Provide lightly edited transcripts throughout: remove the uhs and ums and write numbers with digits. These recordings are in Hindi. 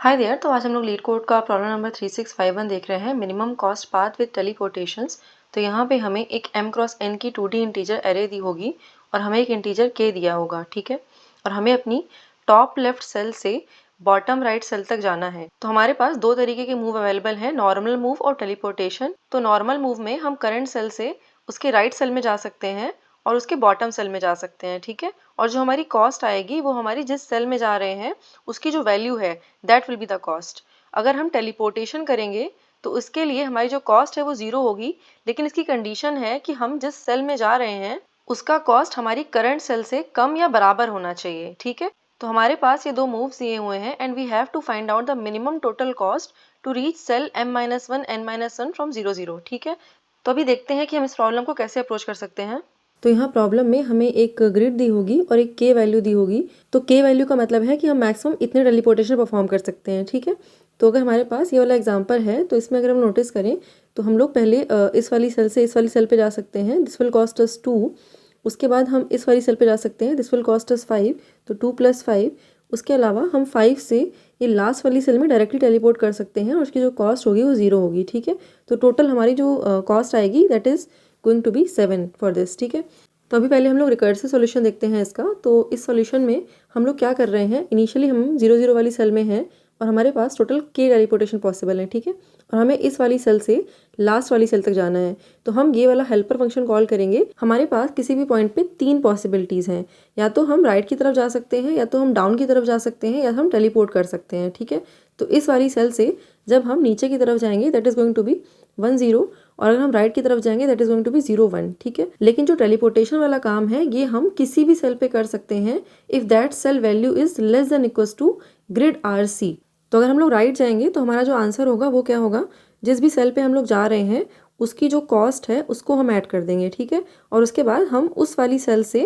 Hi there. तो आज हम लोग लीड कोड का प्रॉब्लम नंबर 3651 देख रहे हैं, मिनिमम कॉस्ट पाथ विद टेलीपोर्टेशंस। तो यहाँ पे हमें एक m क्रॉस n की 2D इंटीजर एरे दी होगी और हमें एक इंटीजर k दिया होगा, ठीक है। और हमें अपनी टॉप लेफ्ट सेल से बॉटम राइट सेल तक जाना है। तो हमारे पास दो तरीके के मूव अवेलेबल हैं, नॉर्मल मूव और टेलीपोर्टेशन। तो नॉर्मल मूव में हम करंट सेल से उसके राइट सेल में जा सकते हैं और उसके बॉटम सेल में जा सकते हैं, ठीक है। और जो हमारी कॉस्ट आएगी वो हमारी जिस सेल में जा रहे हैं उसकी जो वैल्यू है that will be the cost. अगर हम टेलीपोर्टेशन करेंगे तो उसके लिए हमारी जो कॉस्ट है वो ज़ीरो होगी, लेकिन इसकी कंडीशन है कि हम जिस सेल में जा रहे हैं उसका कॉस्ट हमारी करंट सेल से कम या बराबर होना चाहिए, ठीक है। तो हमारे पास ये दो मूव्स दिए हुए हैं and we have to find out the minimum total cost to reach cell m-1 n-1 from 0 0, ठीक है। तो अभी देखते हैं कि हम इस प्रॉब्लम को कैसे अप्रोच कर सकते हैं। तो यहाँ प्रॉब्लम में हमें एक ग्रिड दी होगी और एक k वैल्यू दी होगी। तो k वैल्यू का मतलब है कि हम मैक्सिमम इतने टेलीपोर्टेशन परफॉर्म कर सकते हैं, ठीक है। तो अगर हमारे पास ये वाला एग्जांपल है तो इसमें अगर हम नोटिस करें तो हम लोग पहले इस वाली सेल से इस वाली सेल पे जा सकते हैं, दिस विल कॉस्ट अस 2। उसके बाद हम इस वाली सेल पे जा सकते हैं, दिस विल कॉस्ट अस 5, तो 2 + 5। उसके अलावा हम 5 से ये लास्ट वाली सेल में डायरेक्टली टेलीपोर्ट कर सकते हैं और उसकी जो कॉस्ट होगी वो 0 होगी, ठीक है। तो टोटल हमारी जो कॉस्ट आएगी that is going to be 7 for this, ठीक है। तो अभी पहले हम लोग रिकर्सिव सॉल्यूशन देखते हैं इसका। तो इस सॉल्यूशन में हम लोग क्या कर रहे हैं, इनिशियली हम 0 0 वाली सेल में हैं और हमारे पास टोटल k टेलीपोर्टेशन पॉसिबल है, ठीक है। और हमें इस वाली सेल से लास्ट वाली सेल तक जाना है। तो हम ये वाला हेल्पर फंक्शन कॉल करेंगे। हमारे पास किसी भी पॉइंट पे 3 पॉसिबिलिटीज़ हैं, या तो हम राइट की तरफ जा सकते हैं, या तो हम डाउन की तरफ जा सकते हैं, या हम टेलीपोर्ट कर सकते हैं, ठीक है। तो इस वाली सेल से जब हम नीचे की तरफ जाएंगे that is going to be 1 0, और अगर हम राइट की तरफ जाएंगे that is going to be 0 1, ठीक है। लेकिन जो टेलीपोर्टेशन वाला काम है ये हम किसी भी सेल पे कर सकते हैं if that cell value is less than equals to grid RC। तो अगर हम लोग राइट जाएंगे तो हमारा जो आंसर होगा वो क्या होगा, जिस भी सेल पे हम लोग जा रहे हैं उसकी जो कॉस्ट है उसको हम ऐड कर देंगे, ठीक है। और उसके बाद हम उस वाली सेल से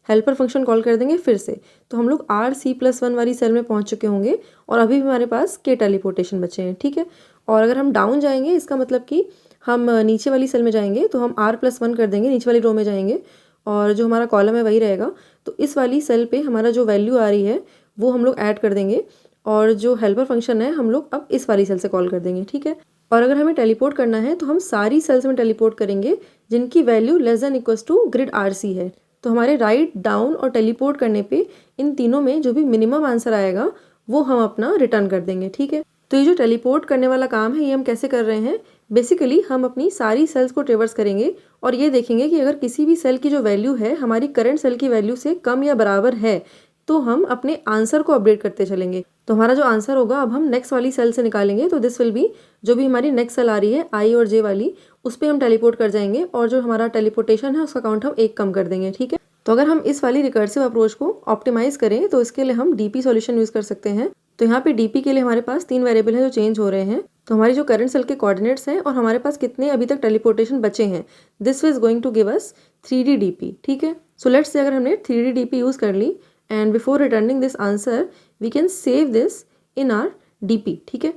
हेल्पर फंक्शन कॉल कर देंगे फिर से। तो हम लोग RC+1 वाली सेल में पहुंच चुके होंगे और अभी भी हमारे पास k टेलीपोर्टेशन बचे हैं, ठीक है। और अगर हम डाउन जाएंगे इसका मतलब कि हम नीचे वाली सेल में जाएंगे तो हम R+1 कर देंगे, नीचे वाली रो में जाएंगे और जो हमारा कॉलम है वही रहेगा। तो इस वाली सेल पे हमारा जो वैल्यू आ रही है वो हम लोग ऐड कर देंगे और जो हेल्पर फंक्शन है हम लोग अब इस वाली सेल से कॉल कर देंगे, ठीक है। और अगर हमें टेलीपोर्ट करना है तो हम सारी सेल्स में टेलीपोर्ट करेंगे जिनकी value less than equals to grid RC है। तो हमारे राइट, डाउन और टेलीपोर्ट करने पे इन तीनों में जो भी मिनिमम आंसर आएगा वो हम अपना रिटर्न कर देंगे, ठीक है। तो ये जो टेलीपोर्ट करने वाला काम है ये हम कैसे कर रहे हैं, बेसिकली हम अपनी सारी सेल्स को ट्रेवर्स करेंगे और ये देखेंगे कि अगर किसी भी सेल की जो वैल्यू है हमारी करंट सेल की वैल्यू से कम या बराबर है तो हम अपने आंसर को अपडेट करते चलेंगे। तो हमारा जो आंसर होगा अब हम नेक्स्ट वाली सेल से निकालेंगे। तो दिस विल बी, जो भी हमारी नेक्स्ट सेल आ रही है I और J वाली, उस पर हम टेलीपोर्ट कर जाएंगे और जो हमारा टेलीपोर्टेशन है उसका काउंट हम 1 कम कर देंगे, ठीक है। तो अगर हम इस वाली रिकर्सिव अप्रोच को ऑप्टिमाइज करें तो इसके लिए हम DP सॉल्यूशन यूज़ कर सकते हैं। तो यहाँ पे DP के लिए हमारे पास 3 वेरिएबल हैं जो चेंज हो रहे हैं। तो हमारी जो करंट सेल के कोऑर्डिनेट्स हैं और हमारे पास कितने अभी तक टेलीपोर्टेशन बचे हैं, this is going to give us 3D DP, ठीक है। सो लेट्स से अगर हमने 3D DP यूज़ कर ली and before returning this answer we can save this in our DP, ठीक है।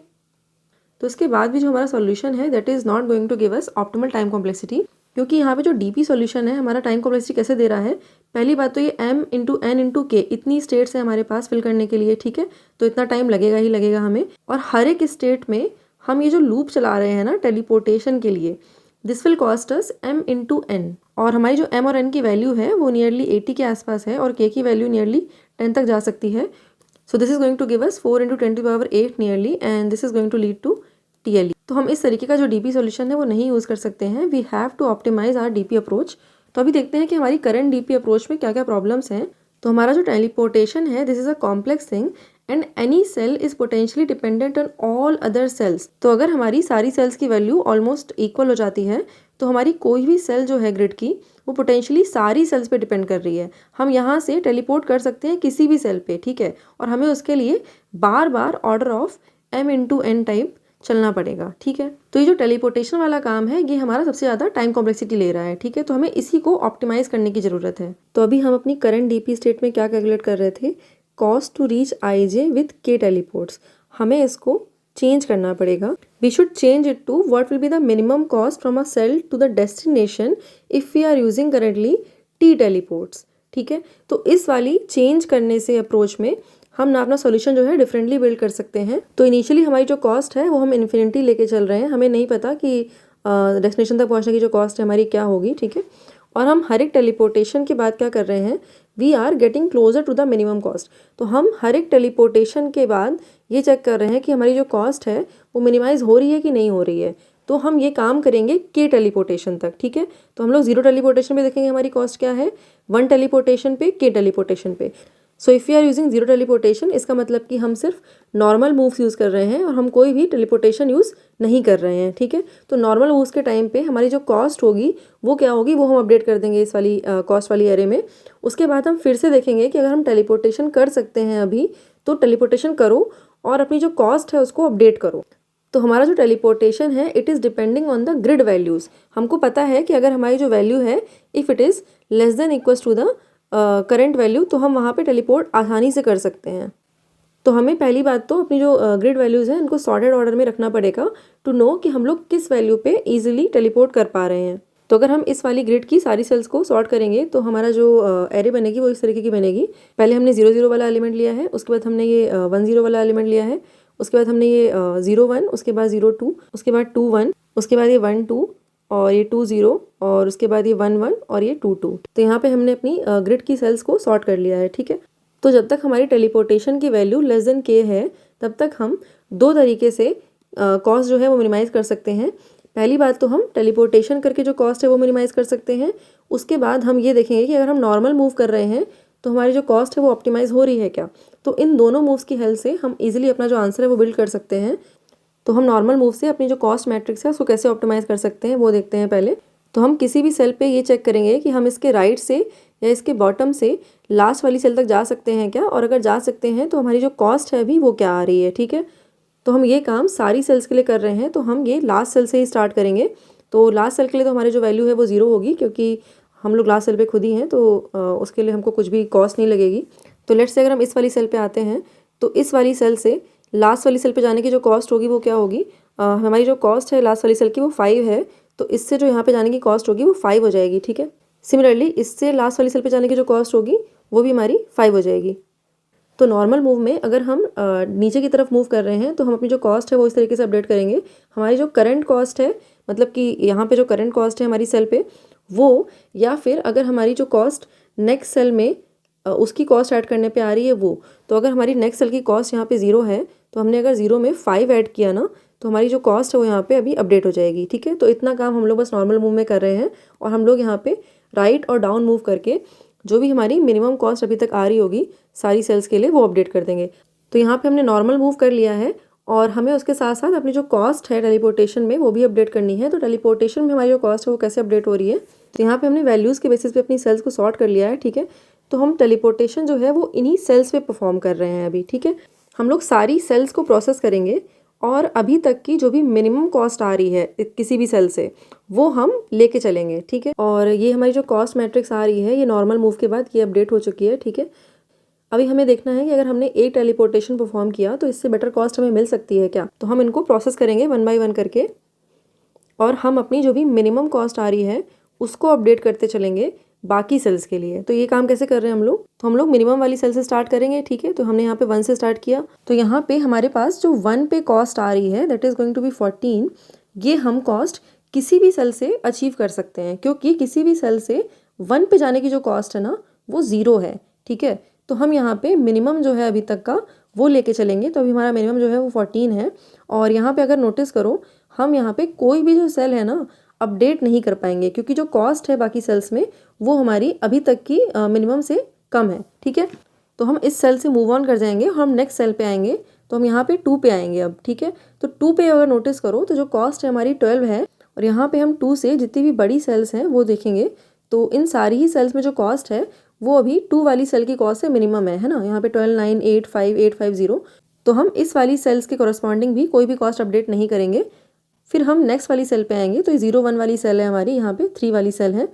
तो इसके बाद भी जो हमारा सॉल्यूशन है that is not going to give us optimal time complexity, क्योंकि यहाँ पे जो DP सॉल्यूशन है हमारा टाइम कॉम्प्लेक्सिटी कैसे दे रहा है। पहली बात तो ये m×n×k इतनी स्टेट्स है हमारे पास फिल करने के लिए, ठीक है। तो इतना टाइम लगेगा ही लगेगा हमें, और हर एक स्टेट में हम ये जो लूप चला रहे हैं ना टेलीपोर्टेशन के लिए, this will cost us m×n। और हमारी जो m और n की वैल्यू है वो नियरली 80 के आसपास है और k की वैल्यू नियरली 10 तक जा सकती है। So this is going to give us 4 × 10⁸ nearly and this is going to lead to TLE। तो हम इस तरीके का जो DP सॉल्यूशन है वो नहीं यूज़ कर सकते हैं। We have to optimise our DP approach. तो अभी देखते हैं कि हमारी करंट DP अप्रोच में क्या क्या प्रॉब्लम्स हैं। तो हमारा जो टेलीपोर्टेशन है this is a complex thing and any cell is potentially dependent on all other cells. तो अगर हमारी सारी सेल्स की वैल्यू ऑलमोस्ट इक्वल हो जाती है तो हमारी कोई भी सेल जो है ग्रिड की वो पोटेंशियली सारी सेल्स पे डिपेंड कर रही है। हम यहाँ से टेलीपोर्ट कर सकते हैं किसी भी सेल पे, ठीक है। और हमें उसके लिए बार बार ऑर्डर ऑफ m×n टाइप चलना पड़ेगा, ठीक है। तो ये जो टेलीपोर्टेशन वाला काम है ये हमारा सबसे ज़्यादा टाइम कॉम्प्लेक्सिटी ले रहा है, ठीक है। तो हमें इसी को ऑप्टिमाइज करने की ज़रूरत है। तो अभी हम अपनी करंट DP स्टेट में क्या कैलकुलेट कर रहे थे, cost to reach IJ with k teleports. हमें इसको चेंज करना पड़ेगा। We should change it to what will be the minimum cost from a cell to the destination if we are using currently T teleports, ठीक है। तो इस वाली चेंज करने से अप्रोच में हम ना अपना सॉल्यूशन जो है डिफरेंटली बिल्ड कर सकते हैं। तो इनिशियली हमारी जो कॉस्ट है वो हम इन्फिनिटी लेके चल रहे हैं, हमें नहीं पता कि डेस्टिनेशन तक पहुंचने की जो कॉस्ट है हमारी क्या होगी, ठीक है। और हम हर एक टेलीपोर्टेशन के बाद क्या कर रहे हैं, we are getting closer to the minimum cost. तो हम हर एक टेलीपोर्टेशन के बाद ये चेक कर रहे हैं कि हमारी जो कॉस्ट है वो मिनिमाइज हो रही है कि नहीं हो रही है। तो हम ये काम करेंगे के टेलीपोर्टेशन तक, ठीक है। तो हम लोग 0 टेलीपोर्टेशन पे देखेंगे हमारी कॉस्ट क्या है, 1 टेलीपोर्टेशन पे, के टेलीपोर्टेशन पे। So if you are using 0 teleportation, इसका मतलब कि हम सिर्फ नॉर्मल मूव्स यूज़ कर रहे हैं और हम कोई भी टेलीपोर्टेशन यूज़ नहीं कर रहे हैं, ठीक है। तो नॉर्मल मूव्स के टाइम पे हमारी जो कॉस्ट होगी वो क्या होगी, वो हम अपडेट कर देंगे इस वाली कॉस्ट वाली एरे में। उसके बाद हम फिर से देखेंगे कि अगर हम टेलीपोर्टेशन कर सकते हैं अभी, तो टेलीपोर्टेशन करो और अपनी जो कॉस्ट है उसको अपडेट करो। तो हमारा जो टेलीपोर्टेशन है it is depending on the grid values. हमको पता है कि अगर हमारी जो वैल्यू है if it is less than equals to the current value, तो हम वहाँ पे टेलीपोर्ट आसानी से कर सकते हैं। तो हमें पहली बात तो अपनी जो ग्रिड वैल्यूज़ हैं इनको सॉर्टेड ऑर्डर में रखना पड़ेगा टू नो कि हम लोग किस वैल्यू पे ईजिली टेलीपोर्ट कर पा रहे हैं। तो अगर हम इस वाली ग्रिड की सारी सेल्स को सॉर्ट करेंगे तो हमारा जो एरे बनेगी वो इस तरीके की बनेगी। पहले हमने 0 0 वाला एलिमेंट लिया है, उसके बाद हमने ये 1 0 वाला एलिमेंट लिया है, उसके बाद हमने ये 0 1, उसके बाद 0 2, उसके बाद 2 1, उसके बाद ये 1 2 और ये 2 0 और उसके बाद ये 1 1 और ये 2 2। तो यहाँ पे हमने अपनी ग्रिड की सेल्स को सॉर्ट कर लिया है, ठीक है। तो जब तक हमारी टेलीपोर्टेशन की वैल्यू लेस देन के है तब तक हम दो तरीके से कॉस्ट जो है वो मिनिमाइज़ कर सकते हैं। पहली बात तो हम टेलीपोर्टेशन करके जो कॉस्ट है वो मिनिमाइज़ कर सकते हैं। उसके बाद हम ये देखेंगे कि अगर हम नॉर्मल मूव कर रहे हैं तो हमारी जो कॉस्ट है वो ऑप्टिमाइज़ हो रही है क्या। तो इन दोनों मूव्स की हेल्प से हम ईजिली अपना जो आंसर है वो बिल्ड कर सकते हैं। तो हम नॉर्मल मूव से अपनी जो कॉस्ट मैट्रिक्स है उसको कैसे ऑप्टिमाइज़ कर सकते हैं वो देखते हैं पहले। तो हम किसी भी सेल पे ये चेक करेंगे कि हम इसके राइट से या इसके बॉटम से लास्ट वाली सेल तक जा सकते हैं क्या, और अगर जा सकते हैं तो हमारी जो कॉस्ट है अभी वो क्या आ रही है, ठीक है। तो हम ये काम सारी सेल्स के लिए कर रहे हैं, तो हम ये लास्ट सेल से ही स्टार्ट करेंगे। तो लास्ट सेल के लिए तो हमारी जो वैल्यू है वो 0 होगी क्योंकि हम लोग लास्ट सेल पे खुद ही हैं, तो उसके लिए हमको कुछ भी कॉस्ट नहीं लगेगी। तो लेट्स से अगर हम इस वाली सेल पे आते हैं तो इस वाली सेल से लास्ट वाली सेल पे जाने की जो कॉस्ट होगी वो क्या होगी, हमारी जो कॉस्ट है लास्ट वाली सेल की वो 5 है, तो इससे जो यहाँ पे जाने की कॉस्ट होगी वो 5 हो जाएगी, ठीक है। सिमिलरली इससे लास्ट वाली सेल पे जाने की जो कॉस्ट होगी वो भी हमारी 5 हो जाएगी। तो नॉर्मल मूव में अगर हम नीचे की तरफ मूव कर रहे हैं तो हम अपनी जो कॉस्ट है वो इस तरीके से अपडेट करेंगे। हमारी जो करंट कॉस्ट है, मतलब कि यहाँ पे जो करंट कॉस्ट है हमारी सेल पे वो, या फिर अगर हमारी जो कॉस्ट नेक्स्ट सेल में उसकी कॉस्ट ऐड करने पे आ रही है वो। तो अगर हमारी नेक्स्ट सेल की कॉस्ट यहाँ पे 0 है तो हमने अगर 0 में 5 ऐड किया ना तो हमारी जो कॉस्ट है वो यहाँ पे अभी अपडेट हो जाएगी, ठीक है। तो इतना काम हम लोग बस नॉर्मल मूव में कर रहे हैं और हम लोग यहाँ पे राइट और डाउन मूव करके जो भी हमारी मिनिमम कॉस्ट अभी तक आ रही होगी सारी सेल्स के लिए वो अपडेट कर देंगे। तो यहाँ पे हमने नॉर्मल मूव कर लिया है और हमें उसके साथ साथ अपनी जो कॉस्ट है टेलीपोर्टेशन में वो भी अपडेट करनी है। तो टेलीपोर्टेशन में हमारी जो कॉस्ट है वो कैसे अपडेट हो रही है, तो यहाँ पे हमने वैल्यूज़ के बेसिस पे अपनी सेल्स को सॉर्ट कर लिया है, ठीक है। तो हम टेलीपोर्टेशन जो है वो इन्हीं सेल्स पे परफॉर्म कर रहे हैं अभी, ठीक है। हम लोग सारी सेल्स को प्रोसेस करेंगे और अभी तक की जो भी मिनिमम कॉस्ट आ रही है किसी भी सेल से वो हम लेके चलेंगे, ठीक है। और ये हमारी जो कॉस्ट मैट्रिक्स आ रही है ये नॉर्मल मूव के बाद ये अपडेट हो चुकी है, ठीक है। अभी हमें देखना है कि अगर हमने एक टेलीपोर्टेशन परफॉर्म किया तो इससे बेटर कॉस्ट हमें मिल सकती है क्या। तो हम इनको प्रोसेस करेंगे 1 बाय 1 करके और हम अपनी जो भी मिनिमम कॉस्ट आ रही है उसको अपडेट करते चलेंगे बाकी सेल्स के लिए। तो ये काम कैसे कर रहे हैं हम लोग, तो हम लोग मिनिमम वाली सेल से स्टार्ट करेंगे, ठीक है। तो हमने यहाँ पे 1 से स्टार्ट किया, तो यहाँ पे हमारे पास जो 1 पे कॉस्ट आ रही है that is going to be 14। ये हम कॉस्ट किसी भी सेल से अचीव कर सकते हैं क्योंकि किसी भी सेल से 1 पे जाने की जो कॉस्ट है ना वो 0 है, ठीक है। तो हम यहाँ पे मिनिमम जो है अभी तक का वो लेके चलेंगे। तो अभी हमारा मिनिमम जो है वो 14 है और यहाँ पे अगर नोटिस करो हम यहाँ पे कोई भी जो सेल है ना अपडेट नहीं कर पाएंगे क्योंकि जो कॉस्ट है बाकी सेल्स में वो हमारी अभी तक की मिनिमम से कम है, ठीक है। तो हम इस सेल से मूव ऑन कर जाएंगे और हम नेक्स्ट सेल पे आएंगे, तो हम यहाँ पे 2 पे आएंगे अब, ठीक है। तो 2 पे अगर नोटिस करो तो जो कॉस्ट है हमारी 12 है और यहाँ पे हम 2 से जितनी भी बड़ी सेल्स हैं वो देखेंगे तो इन सारी ही सेल्स में जो कॉस्ट है वो अभी 2 वाली सेल की कॉस्ट से मिनिमम है ना। यहाँ पे 12 9 8 5 8 5 0। तो हम इस वाली सेल्स के कॉरस्पॉन्डिंग भी कोई भी कॉस्ट अपडेट नहीं करेंगे। फिर हम नेक्स्ट वाली सेल पे आएंगे, तो ये 0 1 वाली सेल है हमारी, यहाँ पे 3 वाली सेल है।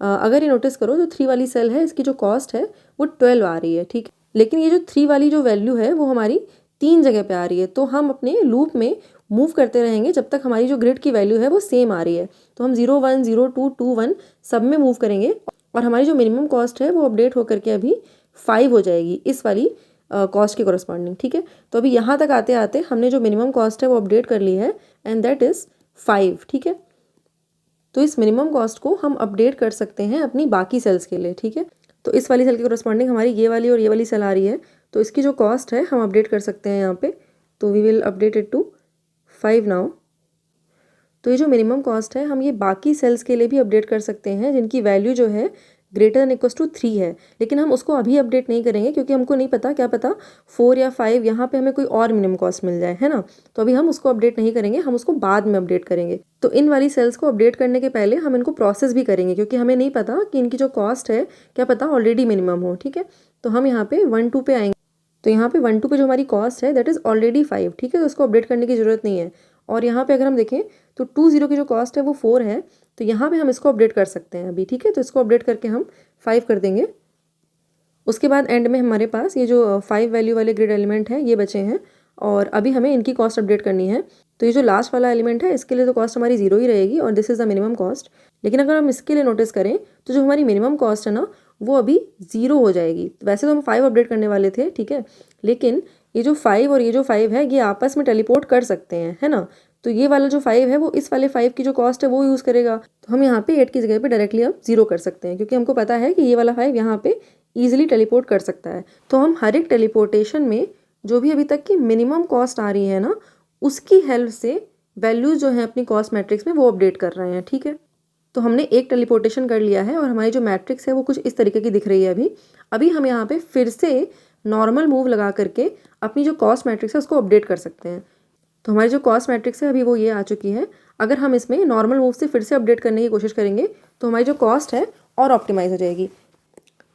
अगर ये नोटिस करो तो 3 वाली सेल है, इसकी जो कॉस्ट है वो 12 आ रही है, ठीक। लेकिन ये जो 3 वाली जो वैल्यू है वो हमारी 3 जगह पे आ रही है। तो हम अपने लूप में मूव करते रहेंगे जब तक हमारी जो ग्रिड की वैल्यू है वो सेम आ रही है। तो हम 0 1 0 2 2 1 सब में मूव करेंगे और हमारी जो मिनिमम कॉस्ट है वो अपडेट होकर के अभी 5 हो जाएगी इस वाली कॉस्ट के कॉरस्पॉन्डिंग, ठीक है। तो अभी यहाँ तक आते आते हमने जो मिनिमम कॉस्ट है वो अपडेट कर ली है एंड दैट इज़ 5, ठीक है। तो इस मिनिमम कॉस्ट को हम अपडेट कर सकते हैं अपनी बाकी सेल्स के लिए, ठीक है। तो इस वाली सेल के कॉरस्पॉन्डिंग हमारी ये वाली और ये वाली सेल आ रही है, तो इसकी जो कॉस्ट है हम अपडेट कर सकते हैं यहाँ पे। तो we will update it to 5 now. तो ये जो मिनिमम कॉस्ट है हम ये बाकी सेल्स के लिए भी अपडेट कर सकते हैं जिनकी वैल्यू जो है ग्रेटर देन इक्वल्स टू 3 है, लेकिन हम उसको अभी अपडेट नहीं करेंगे क्योंकि हमको नहीं पता, क्या पता 4 या 5 यहाँ पे हमें कोई और मिनिमम कॉस्ट मिल जाए, है ना। तो अभी हम उसको अपडेट नहीं करेंगे, हम उसको बाद में अपडेट करेंगे। तो इन वाली सेल्स को अपडेट करने के पहले हम इनको प्रोसेस भी करेंगे क्योंकि हमें नहीं पता कि इनकी जो कॉस्ट है क्या पता ऑलरेडी मिनिमम हो, ठीक है। तो हम यहाँ पे 1-2 पे आएंगे। तो यहाँ पे 1-2 पे जो हमारी कॉस्ट है दैट इज़ ऑलरेडी 5, ठीक है। तो उसको अपडेट करने की ज़रूरत नहीं है। और यहाँ पे अगर हम देखें तो 2-0 की जो कॉस्ट है वो 4 है, तो यहाँ पे हम इसको अपडेट कर सकते हैं अभी, ठीक है। तो इसको अपडेट करके हम 5 कर देंगे। उसके बाद एंड में हमारे पास ये जो 5 वैल्यू वाले ग्रिड एलिमेंट हैं ये बचे हैं और अभी हमें इनकी कॉस्ट अपडेट करनी है। तो ये जो लास्ट वाला एलिमेंट है इसके लिए तो कॉस्ट हमारी 0 ही रहेगी और this is the minimum cost. लेकिन अगर हम इसके लिए नोटिस करें तो जो हमारी मिनिमम कॉस्ट है ना वो अभी 0 हो जाएगी। वैसे तो हम 5 अपडेट करने वाले थे, ठीक है, लेकिन ये जो 5 और ये जो 5 है ये आपस में टेलीपोर्ट कर सकते हैं, है ना। तो ये वाला जो 5 है वो इस वाले 5 की जो कॉस्ट है वो यूज़ करेगा। तो हम यहाँ पे 8 की जगह पे डायरेक्टली अब 0 कर सकते हैं क्योंकि हमको पता है कि ये वाला 5 यहाँ पे ईजिली टेलीपोर्ट कर सकता है। तो हम हर एक टेलीपोर्टेशन में जो भी अभी तक की मिनिमम कॉस्ट आ रही है ना उसकी हेल्प से वैल्यूज जो है अपनी कॉस्ट मैट्रिक्स में वो अपडेट कर रहे हैं, ठीक है। तो हमने एक टेलीपोर्टेशन कर लिया है और हमारी जो मैट्रिक्स है वो कुछ इस तरीके की दिख रही है अभी। अभी हम यहाँ पे फिर से नॉर्मल मूव लगा करके अपनी जो कॉस्ट मैट्रिक्स है उसको अपडेट कर सकते हैं। तो हमारी जो कॉस्ट मैट्रिक्स है अभी वो ये आ चुकी है। अगर हम इसमें नॉर्मल मूव से फिर से अपडेट करने की कोशिश करेंगे तो हमारी जो कॉस्ट है और ऑप्टिमाइज हो जाएगी।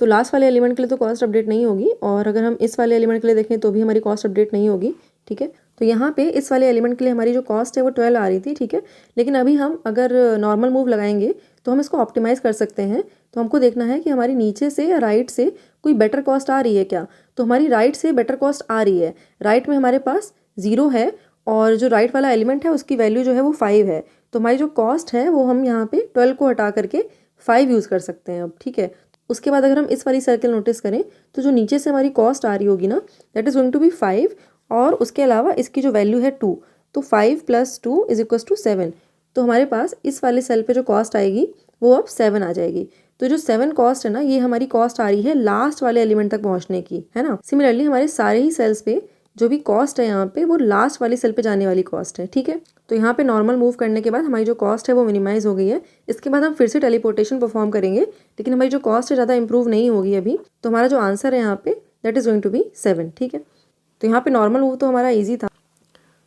तो लास्ट वाले एलिमेंट के लिए तो कॉस्ट अपडेट नहीं होगी और अगर हम इस वाले एलिमेंट के लिए देखें तो भी हमारी कॉस्ट अपडेट नहीं होगी, ठीक है। तो यहाँ पे इस वाले एलिमेंट के लिए हमारी जो कॉस्ट है वो 12 आ रही थी, ठीक है। लेकिन अभी हम अगर नॉर्मल मूव लगाएंगे तो हम इसको ऑप्टिमाइज़ कर सकते हैं। तो हमको देखना है कि हमारी नीचे से या राइट से कोई बेटर कॉस्ट आ रही है क्या। तो हमारी राइट से बेटर कॉस्ट आ रही है। राइट में हमारे पास 0 है और जो राइट वाला एलिमेंट है उसकी वैल्यू जो है वो 5 है। तो हमारी जो कॉस्ट है वो हम यहाँ पे 12 को हटा करके 5 यूज़ कर सकते हैं अब, ठीक है। उसके बाद अगर हम इस वाली सर्कल नोटिस करें तो जो नीचे से हमारी कॉस्ट आ रही होगी ना that is going to be 5 और उसके अलावा इसकी जो वैल्यू है 2, तो 5 + 2 इज इक्वल्स टू 7। तो हमारे पास इस वाले सेल पे जो कॉस्ट आएगी वो अब 7 आ जाएगी। तो जो 7 कॉस्ट है ना ये हमारी कॉस्ट आ रही है लास्ट वाले एलिमेंट तक पहुंचने की, है ना। सिमिलरली हमारे सारे ही सेल्स पे जो भी कॉस्ट है यहाँ पे वो लास्ट वाली सेल पे जाने वाली कॉस्ट है, ठीक है। तो यहाँ पे नॉर्मल मूव करने के बाद हमारी जो कॉस्ट है वो मिनिमाइज हो गई है। इसके बाद हम फिर से टेलीपोर्टेशन परफॉर्म करेंगे लेकिन हमारी जो कॉस्ट है ज़्यादा इंप्रूव नहीं होगी अभी। तो हमारा जो आंसर है यहाँ पे that is going to be 7, ठीक है। तो यहाँ पे नॉर्मल मूव तो हमारा ईजी था।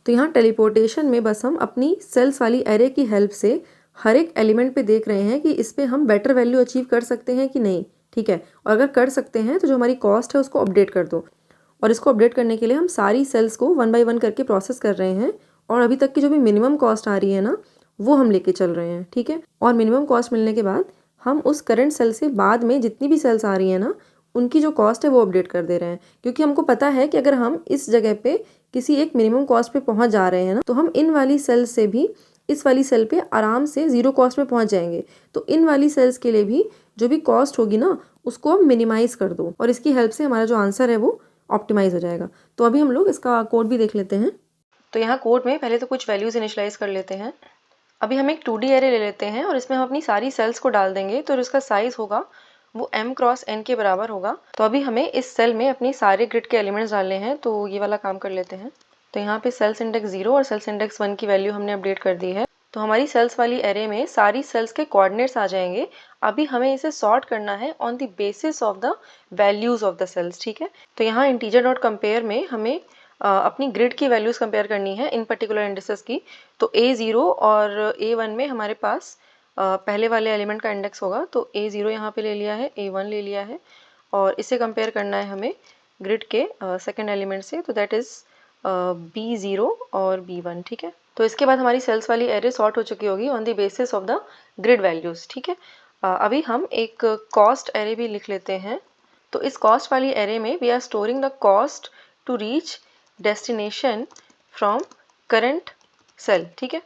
तो यहाँ टेलीपोर्टेशन में बस हम अपनी सेल्स वाली एरे की हेल्प से हर एक एलिमेंट पे देख रहे हैं कि इस पर हम बेटर वैल्यू अचीव कर सकते हैं कि नहीं, ठीक है। और अगर कर सकते हैं तो जो हमारी कॉस्ट है उसको अपडेट कर दो। और इसको अपडेट करने के लिए हम सारी सेल्स को 1 बाय 1 करके प्रोसेस कर रहे हैं और अभी तक की जो भी मिनिमम कॉस्ट आ रही है ना वो हम लेके चल रहे हैं, ठीक है। और मिनिमम कॉस्ट मिलने के बाद हम उस करंट सेल से बाद में जितनी भी सेल्स आ रही है ना उनकी जो कॉस्ट है वो अपडेट कर दे रहे हैं क्योंकि हमको पता है कि अगर हम इस जगह पे किसी एक मिनिमम कॉस्ट पे पहुंच जा रहे हैं ना तो हम इन वाली सेल्स से भी इस वाली सेल पे आराम से 0 कॉस्ट में पहुंच जाएंगे। तो इन वाली सेल्स के लिए भी जो भी कॉस्ट होगी ना उसको हम मिनिमाइज कर दो और इसकी हेल्प से हमारा जो आंसर है वो ऑप्टिमाइज हो जाएगा। तो अभी हम लोग इसका कोड भी देख लेते हैं। तो यहाँ कोड में पहले तो कुछ वैल्यूज इनिशियलाइज कर लेते हैं। अभी हम एक 2D एरे ले लेते हैं और इसमें हम अपनी सारी सेल्स को डाल देंगे तो जिसका साइज होगा वो m क्रॉस n के बराबर होगा। तो अभी हमें इस सेल में अपनी सारे ग्रिड के एलिमेंट्स डालने हैं तो ये वाला काम कर लेते हैं। तो यहाँ पे सेल्स इंडेक्स 0 और सेल्स इंडेक्स 1 की वैल्यू हमने अपडेट कर दी है। तो हमारी सेल्स वाली एरे में सारी सेल्स के कोऑर्डिनेट्स आ जाएंगे। अभी हमें इसे सॉर्ट करना है on the basis of the values of the cells, ठीक है। तो यहाँ इंटीजर डॉट कंपेयर में हमें अपनी ग्रिड की वैल्यूज कंपेयर करनी है इन पर्टिकुलर इंडिसेस की। तो A0 और A1 में हमारे पास पहले वाले एलिमेंट का इंडेक्स होगा। तो A0 यहाँ पे ले लिया है, A1 ले लिया है और इसे कंपेयर करना है हमें ग्रिड के सेकेंड एलिमेंट से। तो दैट इज़ B0 और B1, ठीक है। तो इसके बाद हमारी सेल्स वाली एरे सॉर्ट हो चुकी होगी on the basis of the grid values, ठीक है। अभी हम एक कॉस्ट एरे भी लिख लेते हैं। तो इस कॉस्ट वाली एरे में we are storing the cost to reach destination from current cell, ठीक है।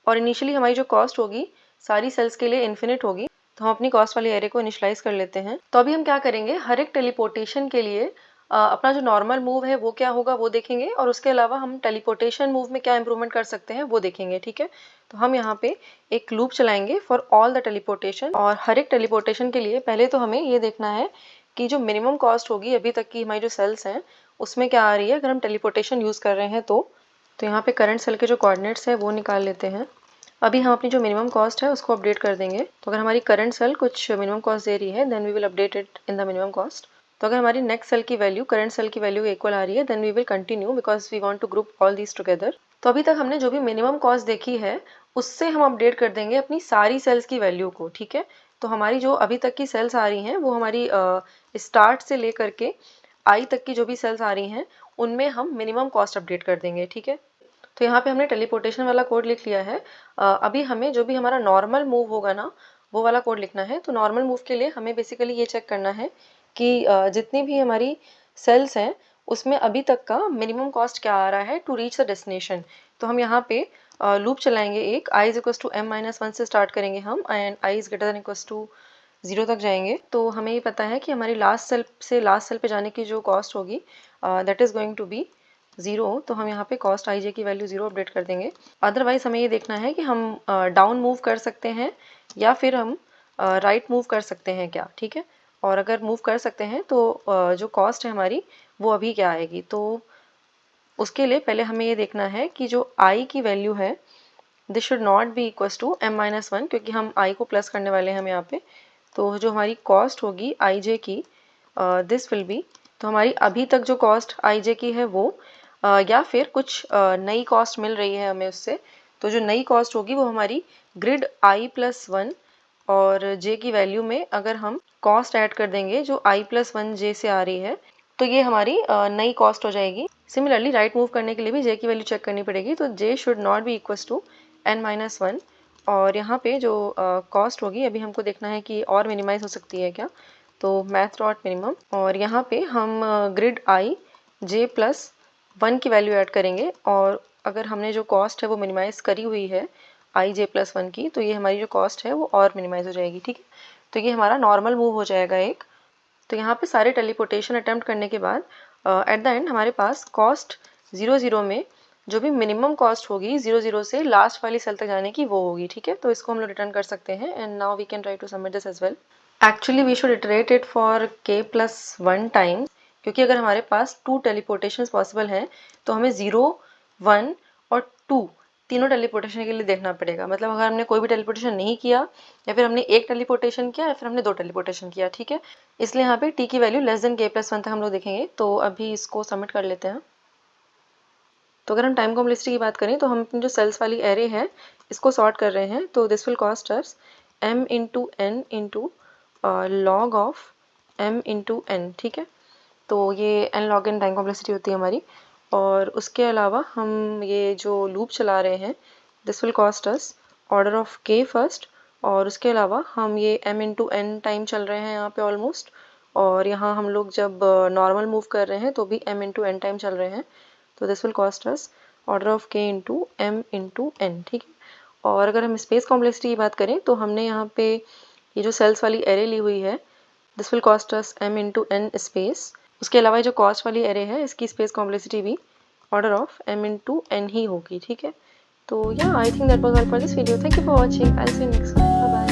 और इनिशियली हमारी जो कॉस्ट होगी सारी सेल्स के लिए इन्फिनिट होगी। तो हम अपनी कॉस्ट वाली एरे को इनिशियलाइज कर लेते हैं। तो अभी हम क्या करेंगे, हर एक टेलीपोर्टेशन के लिए अपना जो नॉर्मल मूव है वो क्या होगा वो देखेंगे, और उसके अलावा हम टेलीपोर्टेशन मूव में क्या इंप्रूवमेंट कर सकते हैं वो देखेंगे, ठीक है। तो हम यहाँ पे एक लूप चलाएंगे फॉर ऑल द टेलीपोर्टेशन, और हर एक टेलीपोर्टेशन के लिए पहले तो हमें ये देखना है कि जो मिनिमम कॉस्ट होगी अभी तक की हमारी जो सेल्स हैं उसमें क्या आ रही है अगर हम टेलीपोर्टेशन यूज़ कर रहे हैं तो यहाँ पे करंट सेल के जो कोऑर्डिनेट्स है वो निकाल लेते हैं। अभी हम अपनी जो मिनिमम कॉस्ट है उसको अपडेट कर देंगे। तो अगर हमारी करंट सेल कुछ मिनिमम कॉस्ट दे रही है then we will update it in the minimum cost. तो अगर हमारी नेक्स्ट सेल की वैल्यू करंट सेल की वैल्यू इक्वल आ रही है then we will continue because we want to group all these together. तो अभी तक हमने जो भी मिनिमम कॉस्ट देखी है उससे हम अपडेट कर देंगे अपनी सारी सेल्स की वैल्यू को, ठीक है। तो हमारी जो अभी तक की सेल्स आ रही हैं वो हमारी स्टार्ट से लेकर के आई तक की जो भी सेल्स आ रही हैं उनमें हम मिनिमम कॉस्ट अपडेट कर देंगे, ठीक है। तो यहाँ पे हमने टेलीपोर्टेशन वाला कोड लिख लिया है। अभी हमें जो भी हमारा नॉर्मल मूव होगा ना वो वाला कोड लिखना है। तो नॉर्मल मूव के लिए हमें बेसिकली ये चेक करना है कि जितनी भी हमारी सेल्स हैं उसमें अभी तक का मिनिमम कॉस्ट क्या आ रहा है टू रीच द डेस्टिनेशन। तो हम यहाँ पे लूप चलाएंगे एक i is equals to m-1 से स्टार्ट करेंगे हम and i is greater than equals to 0 तक जाएंगे। तो हमें ये पता है कि हमारी लास्ट सेल से लास्ट सेल पे जाने की जो कॉस्ट होगी that is going to be 0। तो हम यहाँ पे कॉस्ट आई जे की वैल्यू 0 अपडेट कर देंगे। अदरवाइज हमें ये देखना है कि हम डाउन मूव कर सकते हैं या फिर हम राइट मूव कर सकते हैं क्या, ठीक है। और अगर मूव कर सकते हैं तो जो कॉस्ट है हमारी वो अभी क्या आएगी। तो उसके लिए पहले हमें ये देखना है कि जो i की वैल्यू है this should not be equals to m-1 क्योंकि हम i को प्लस करने वाले हैं हम यहाँ पे। तो जो हमारी कॉस्ट होगी आई जे की दिस विल बी, तो हमारी अभी तक जो कॉस्ट आई जे की है वो या फिर कुछ नई कॉस्ट मिल रही है हमें उससे। तो जो नई कॉस्ट होगी वो हमारी ग्रिड i+1 और j की वैल्यू में अगर हम कॉस्ट ऐड कर देंगे जो i+1 j से आ रही है तो ये हमारी नई कॉस्ट हो जाएगी। सिमिलरली राइट मूव करने के लिए भी j की वैल्यू चेक करनी पड़ेगी। तो j should not be equals to n-1 और यहाँ पे जो कॉस्ट होगी अभी हमको देखना है कि और मिनिमाइज हो सकती है क्या। तो मैथ डॉट मिनिमम और यहाँ पे हम ग्रिड i j+1 की वैल्यू ऐड करेंगे और अगर हमने जो कॉस्ट है वो मिनिमाइज करी हुई है i j+1 की तो ये हमारी जो कॉस्ट है वो और मिनिमाइज हो जाएगी, ठीक है। तो ये हमारा नॉर्मल मूव हो जाएगा एक। तो यहाँ पे सारे टेलीपोर्टेशन अटेम्प्ट करने के बाद एट द एंड हमारे पास कॉस्ट 0-0 में जो भी मिनिमम कॉस्ट होगी 0-0 से लास्ट वाली सेल तक जाने की वो होगी, ठीक है। तो इसको हम लोग रिटर्न कर सकते हैं and now we can try to submit this as well. Actually we should iterate it for k+1 time क्योंकि अगर हमारे पास 2 टेलीपोर्टेशन पॉसिबल हैं तो हमें 0, 1 और 2 तीनों टेलीपोर्टेशन के लिए देखना पड़ेगा। मतलब अगर हमने कोई भी टेलीपोर्टेशन नहीं किया या फिर हमने एक टेलीपोर्टेशन किया या फिर हमने 2 टेलीपोर्टेशन किया, ठीक है। इसलिए यहाँ पे t की वैल्यू लेस देन k+1 तक हम लोग देखेंगे। तो अभी इसको सबमिट कर लेते हैं। तो अगर हम टाइम कॉम्प्लेक्सिटी की बात करें तो हम अपनी जो सेल्स वाली एरे है इसको सॉर्ट कर रहे हैं। तो this will cost us m into n into log of m into n, ठीक है। तो ये n log n time complexity होती है हमारी। और उसके अलावा हम ये जो लूप चला रहे हैं this will cost us order of k first और उसके अलावा हम ये m इंटू n टाइम चल रहे हैं यहाँ पे ऑलमोस्ट। और यहाँ हम लोग जब नॉर्मल मूव कर रहे हैं तो भी m इंटू n टाइम चल रहे हैं। तो this will cost us order of k into m into n, ठीक है। और अगर हम स्पेस कॉम्प्लेक्सिटी की बात करें तो हमने यहाँ पे ये जो सेल्स वाली एरे ली हुई है this will cost us m into n space. उसके अलावा जो कॉस्ट वाली एरे है इसकी स्पेस कॉम्प्लेक्सिटी भी order of m into n ही होगी, ठीक है। तो या I think that was all for this video. Thank you for watching. I will see you next time. Bye bye.